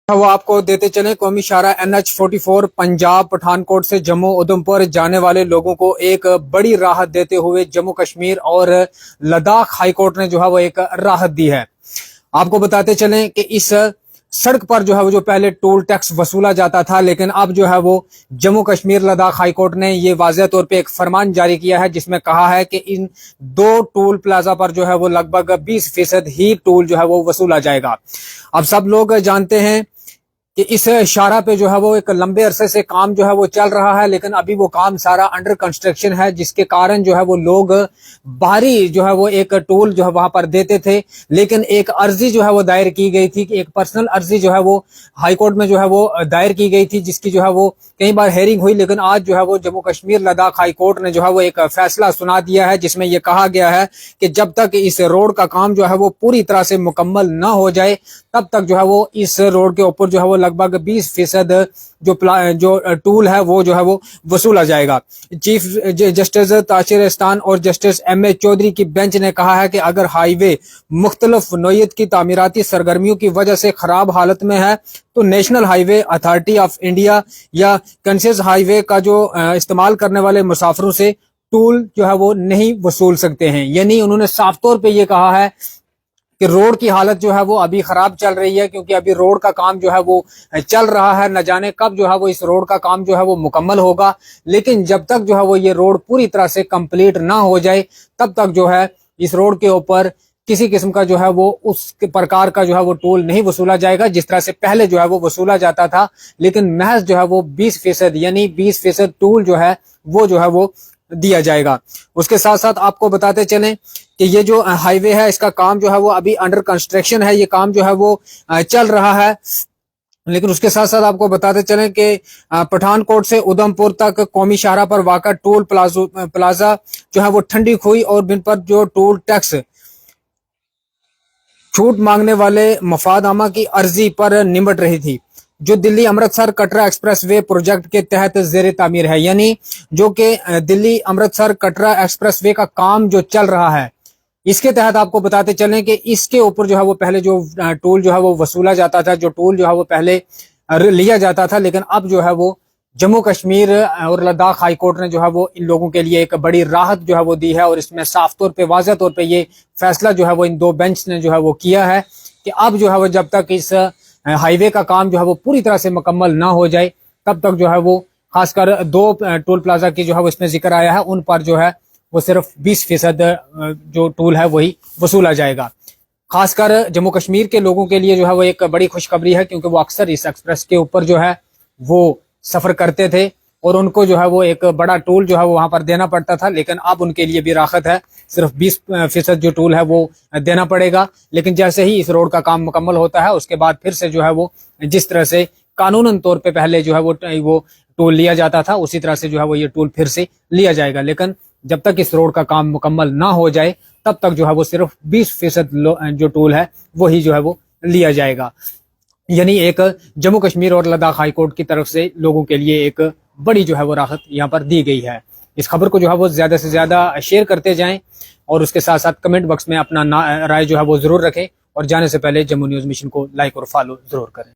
وہ آپ کو دیتے چلیں قومی شاہراہ NH44 پنجاب پٹھانکوٹ سے جموں ادھمپور جانے والے لوگوں کو ایک بڑی راحت دیتے ہوئے جموں کشمیر اور لداخ ہائی کورٹ نے جو ہے وہ ایک راحت دی ہے۔ آپ کو بتاتے چلیں کہ اس سڑک پر جو ہے وہ جو پہلے ٹول ٹیکس وصولا جاتا تھا، لیکن اب جو ہے وہ جموں کشمیر لداخ ہائی کورٹ نے یہ واضح طور پہ ایک فرمان جاری کیا ہے جس میں کہا ہے کہ ان دو ٹول پلازا پر جو ہے وہ لگ بھگ 20% ہی ٹول جو ہے وہ وصولا جائے گا۔ اب سب لوگ جانتے ہیں کہ اس شاہراہ پہ جو ہے وہ ایک لمبے عرصے سے کام جو ہے وہ چل رہا ہے، لیکن ابھی وہ کام سارا انڈر کنسٹرکشن ہے، جس کے کارن جو ہے وہ لوگ باہری جو ہے وہ ایک ٹول جو ہے وہاں پر دیتے تھے، لیکن ایک عرضی جو ہے وہ دائر کی گئی تھی کہ ایک پرسنل عرضی جو ہے وہ ہائی کورٹ میں جو ہے وہ دائر کی گئی تھی، جس کی جو ہے وہ کئی بار ہیئرنگ ہوئی، لیکن آج جو ہے وہ جموں کشمیر لداخ ہائی کورٹ نے جو ہے وہ ایک فیصلہ سنا دیا ہے جس میں یہ کہا گیا ہے کہ جب تک اس روڈ کا کام جو ہے وہ پوری طرح سے مکمل نہ ہو جائے تب تک جو ہے وہ اس روڈ کے اوپر جو ہے وہ لگ بھگ 20% جو ٹول ہے وہ جو ہے وہ وصولا جائے گا۔ چیف جسٹس تاشر استان اور جسٹس M.A. چودھری کی بینچ نے کہا ہے کہ اگر ہائی وے مختلف نوعیت کی تعمیراتی سرگرمیوں کی وجہ سے خراب حالت میں ہے تو national high way authority of India یا کنسس ہائی وے کا جو استعمال کرنے والے مسافروں سے ٹول جو ہے وہ نہیں وصول سکتے ہیں۔ یعنی انہوں نے صاف طور پہ یہ کہا ہے کہ روڈ کی حالت جو ہے وہ ابھی خراب چل رہی ہے، کیونکہ ابھی روڈ کا کام جو ہے وہ چل رہا ہے، نہ جانے کب جو ہے وہ اس روڈ کا کام جو ہے وہ مکمل ہوگا، لیکن جب تک جو ہے وہ یہ روڈ پوری طرح سے کمپلیٹ نہ ہو جائے تب تک جو ہے اس روڈ کے اوپر کسی قسم کا جو ہے وہ اس پرکار کا جو ہے وہ ٹول نہیں وصولا جائے گا جس طرح سے پہلے جو ہے وہ وصولا جاتا تھا، لیکن محض جو ہے وہ 20% یعنی 20% ٹول جو ہے وہ دیا جائے گا۔ اس کے ساتھ ساتھ آپ کو بتاتے چلیں کہ یہ جو ہائی وے ہے اس کا کام جو ہے وہ ابھی انڈر کنسٹرکشن ہے، یہ کام جو ہے وہ چل رہا ہے، لیکن اس کے ساتھ ساتھ آپ کو بتاتے چلیں کہ پٹھانکوٹ سے ادھمپور تک قومی شاہراہ پر واقع ٹول پلازا جو ہے وہ ٹھنڈی کھوئی اور بن پر جو ٹول ٹیکس چھوٹ مانگنے والے مفاد عامہ کی عرضی پر نمٹ رہی تھی، جو دلی Amritsar Katra express way project کے تحت زیر تعمیر ہے۔ یعنی جو کہ دلی امرتسر کٹرا ایکسپریس وے کا کام جو چل رہا ہے اس کے تحت آپ کو بتاتے چلیں کہ اس کے اوپر جو ہے وہ پہلے جو ٹول جو ہے وہ وصولا جاتا تھا، جو ٹول جو ہے وہ پہلے لیا جاتا تھا، لیکن اب جو ہے وہ جموں کشمیر اور لداخ ہائی کورٹ نے جو ہے وہ ان لوگوں کے لیے ایک بڑی راحت جو ہے وہ دی ہے، اور اس میں صاف طور پہ واضح طور پہ یہ فیصلہ جو ہے وہ ان دو بینچ نے جو ہے وہ کیا ہے کہ اب جو ہے وہ جب تک اس ہائی وے کا کام جو ہے وہ پوری طرح سے مکمل نہ ہو جائے تب تک جو ہے وہ خاص کر دو ٹول پلازا کی جو ہے وہ اس میں ذکر آیا ہے، ان پر جو ہے وہ صرف 20% جو ٹول ہے وہی وصولا جائے گا۔ خاص کر جموں کشمیر کے لوگوں کے لیے جو ہے وہ ایک بڑی خوشخبری ہے، کیونکہ وہ اکثر اس ایکسپریس کے اوپر جو ہے وہ سفر کرتے تھے اور ان کو جو ہے وہ ایک بڑا ٹول جو ہے وہ وہاں پر دینا پڑتا تھا، لیکن اب ان کے لیے بھی راحت ہے، صرف 20% جو ٹول ہے وہ دینا پڑے گا۔ لیکن جیسے ہی اس روڈ کا کام مکمل ہوتا ہے اس کے بعد پھر سے جو ہے وہ جس طرح سے قانوناً طور پہ پہلے جو ہے وہ ٹول لیا جاتا تھا اسی طرح سے جو ہے وہ یہ ٹول پھر سے لیا جائے گا، لیکن جب تک اس روڈ کا کام مکمل نہ ہو جائے تب تک جو ہے وہ صرف 20% جو ٹول ہے وہی جو ہے وہ لیا جائے گا۔ یعنی ایک جموں کشمیر اور لداخ ہائی کورٹ کی طرف سے لوگوں کے لیے ایک بڑی جو ہے وہ راحت یہاں پر دی گئی ہے۔ اس خبر کو جو ہے وہ زیادہ سے زیادہ شیئر کرتے جائیں اور اس کے ساتھ ساتھ کمنٹ باکس میں اپنا رائے جو ہے وہ ضرور رکھیں، اور جانے سے پہلے جموں نیوز مشن کو لائک اور فالو ضرور کریں۔